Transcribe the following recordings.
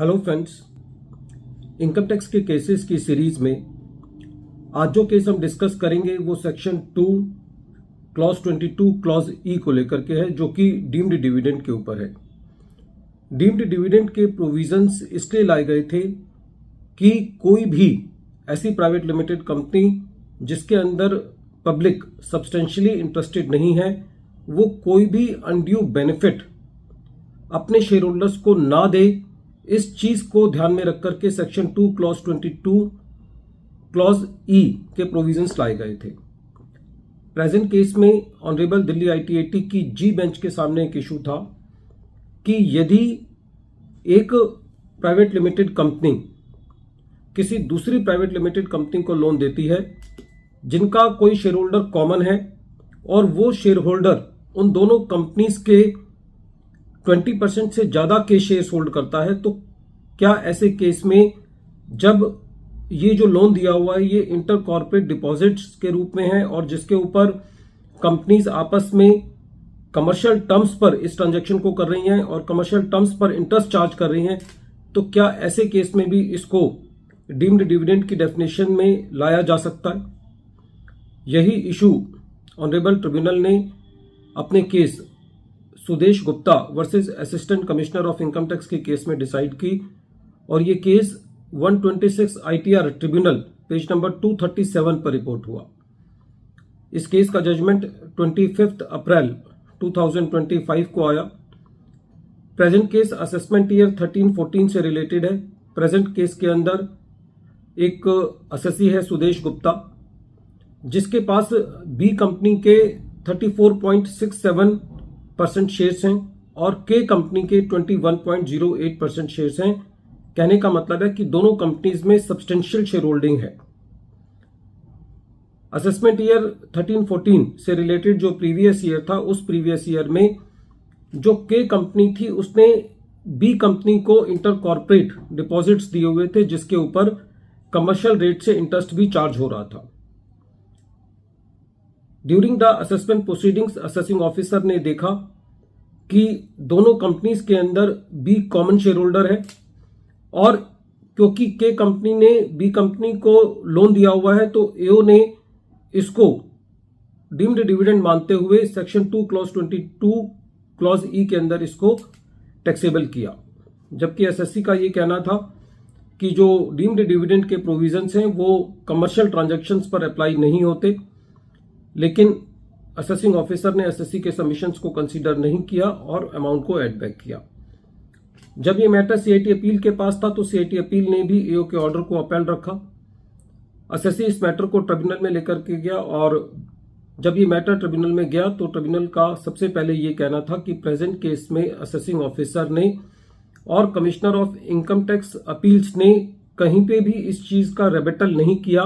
Hello friends, income tax के cases की series में आज जो केस हम डिस्कस करेंगे वो सेक्शन 2 क्लॉज 22 क्लॉज ई को लेकर के है, जो कि डीम्ड डिविडेंड के ऊपर है। डीम्ड डिविडेंड के प्रोविजंस इसलिए लाए गए थे कि कोई भी ऐसी प्राइवेट लिमिटेड कंपनी जिसके अंदर पब्लिक सब्सटेंशियली इंटरेस्टेड नहीं है, वो कोई भी अनड्यू बेनिफिट अपने शेयर होल्डर्स को ना दे। इस चीज को ध्यान में रख करके सेक्शन 2 क्लॉज 22 क्लॉज ई के प्रोविजंस लाए गए थे। प्रेजेंट केस में ऑनरेबल दिल्ली ITAT की जी बेंच के सामने एक इशू था कि यदि एक प्राइवेट लिमिटेड कंपनी किसी दूसरी प्राइवेट लिमिटेड कंपनी को लोन देती है जिनका कोई शेयर होल्डर कॉमन है और वो शेयर होल्डर उन दोनों कंपनीज के 20% से ज्यादा के शेयर होल्ड करता है, तो क्या ऐसे केस में जब ये जो लोन दिया हुआ है ये इंटर कॉर्पोरेट डिपॉजिट्स के रूप में है और जिसके ऊपर कंपनीज आपस में कमर्शियल टर्म्स पर इस ट्रांजैक्शन को कर रही हैं और कमर्शियल टर्म्स पर इंटरेस्ट चार्ज कर रही हैं, तो क्या ऐसे केस में भी इसको डीम्ड डिविडेंड की डेफिनेशन में लाया जा सकता है? यही इशू ऑनरेबल ट्रिब्यूनल ने अपने case Sudesh Gupta versus assistant commissioner of income tax के केस में डिसाइड की और ये case 126 ITR tribunal page number 237 पर रिपोर्ट हुआ। इस केस का जजमेंट 25 अप्रैल 2025 को आया। प्रेजेंट केस असेसमेंट ईयर 13-14 से रिलेटेड है। प्रेजेंट केस के अंदर एक असेसी है सुदेश गुप्ता, जिसके पास बी कंपनी के 34.67% शेयर्स हैं और के कंपनी के 21.08% शेयर्स हैं। कहने का मतलब है कि दोनों कंपनीज में सब्सटेंशियल शेयर होल्डिंग है। असेसमेंट ईयर 13-14 से रिलेटेड जो प्रीवियस ईयर था, उस प्रीवियस ईयर में जो के कंपनी थी उसने बी कंपनी को इंटर कॉर्पोरेट डिपॉजिट्स दिए हुए थे जिसके ऊपर कमर्शियल रेट से इंटरेस्ट भी चार्ज हो रहा था। During the assessment proceedings assessing officer ने देखा कि दोनों कंपनीज के अंदर बी कॉमन शेयर होल्डर है और क्योंकि के कंपनी ने बी कंपनी को लोन दिया हुआ है तो एओ ने इसको डीम्ड डिविडेंड मानते हुए सेक्शन 2 क्लॉज 22 क्लॉज ई के अंदर इसको टैक्सेबल किया। जबकि एसएससी का ये कहना था कि जो डीम्ड डिविडेंड के प्रोविजंस हैं वो कमर्शियल ट्रांजैक्शंस पर अप्लाई नहीं होते, लेकिन असेसिंग ऑफिसर ने एसएससी के सबमिशंस को कंसीडर नहीं किया और अमाउंट को एड बैक किया। जब ये मैटर सीआईटी अपील के पास था तो सीआईटी अपील ने भी एओ के ऑर्डर को अपील रखा। एसएससी इस मैटर को ट्रिब्यूनल में लेकर के गया और जब ये मैटर ट्रिब्यूनल में गया तो ट्रिब्यूनल का सबसे पहले ये कहना था कि प्रेजेंट केस में असेसिंग ऑफिसर ने और commissioner of income tax appeals ने कहीं पे भी इस चीज का रेबेटल नहीं किया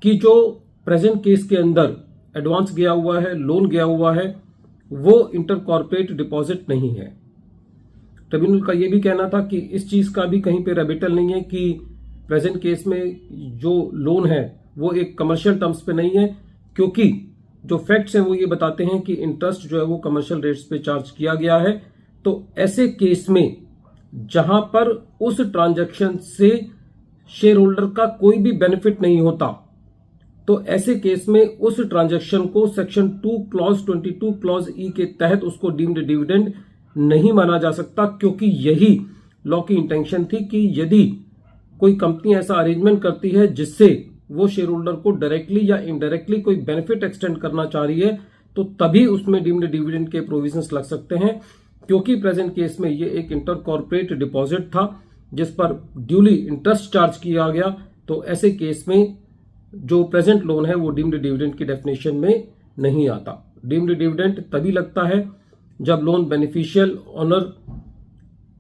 कि जो प्रेजेंट केस के अंदर एडवांस गया हुआ है, लोन गया हुआ है, वो इंटर कॉर्पोरेट डिपॉजिट नहीं है। ट्रिब्यूनल का यह भी कहना था कि इस चीज का भी कहीं पे रेबेटल नहीं है कि प्रेजेंट केस में जो लोन है वो एक कमर्शियल टर्म्स पे नहीं है, क्योंकि जो फैक्ट्स हैं वो ये बताते हैं कि इंटरेस्ट जो है वो कमर्शियल रेट्स पे चार्ज किया गया है। तो ऐसे केस में जहां पर उस ट्रांजैक्शन से शेयर होल्डर का कोई भी बेनिफिट नहीं होता, तो ऐसे केस में उस ट्रांजैक्शन को सेक्शन 2 क्लॉज 22 क्लॉज ई के तहत उसको डीम्ड डिविडेंड नहीं माना जा सकता, क्योंकि यही लॉ की इंटेंशन थी कि यदि कोई कंपनी ऐसा अरेंजमेंट करती है जिससे वो शेयर होल्डर को डायरेक्टली या इनडायरेक्टली कोई बेनिफिट एक्सटेंड करना चाह रही है तो तभी उसमें डीम्ड डिविडेंड के प्रोविजंस लग सकते हैं। क्योंकि प्रेजेंट केस में ये एक इंटर कॉर्पोरेट डिपॉजिट था जिस पर ड्यूली इंटरेस्ट चार्ज किया गया, तो ऐसे केस में जो प्रेजेंट लोन है वो डीम्ड डिविडेंड की डेफिनेशन में नहीं आता। डीम्ड डिविडेंड तभी लगता है जब लोन बेनिफिशियल ओनर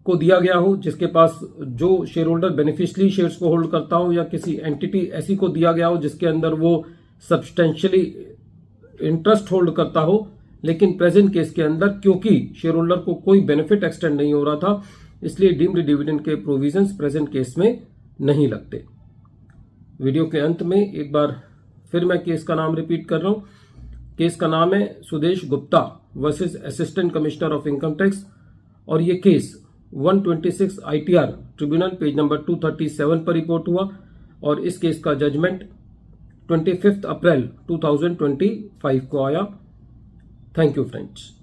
को दिया गया हो, जिसके पास जो शेयर होल्डर बेनिफिशियली शेयर्स को होल्ड करता हो, या किसी एंटिटी ऐसी को दिया गया हो जिसके अंदर वो सब्सटेंशियली इंटरेस्ट होल्ड करता हो। लेकिन प्रेजेंट केस के अंदर क्योंकि शेयर होल्डर को कोई बेनिफिट एक्सटेंड नहीं हो रहा था, इसलिए डीम्ड डिविडेंड के प्रोविजंस प्रेजेंट केस में नहीं लगते। वीडियो के अंत में एक बार फिर मैं केस का नाम रिपीट कर रहा हूं। केस का नाम है Sudesh Gupta versus assistant commissioner of income tax और ये case 126 ITR tribunal page number 237 पर रिपोर्ट हुआ और इस केस का जजमेंट 25 अप्रैल 2025 को आया। Thank you friends.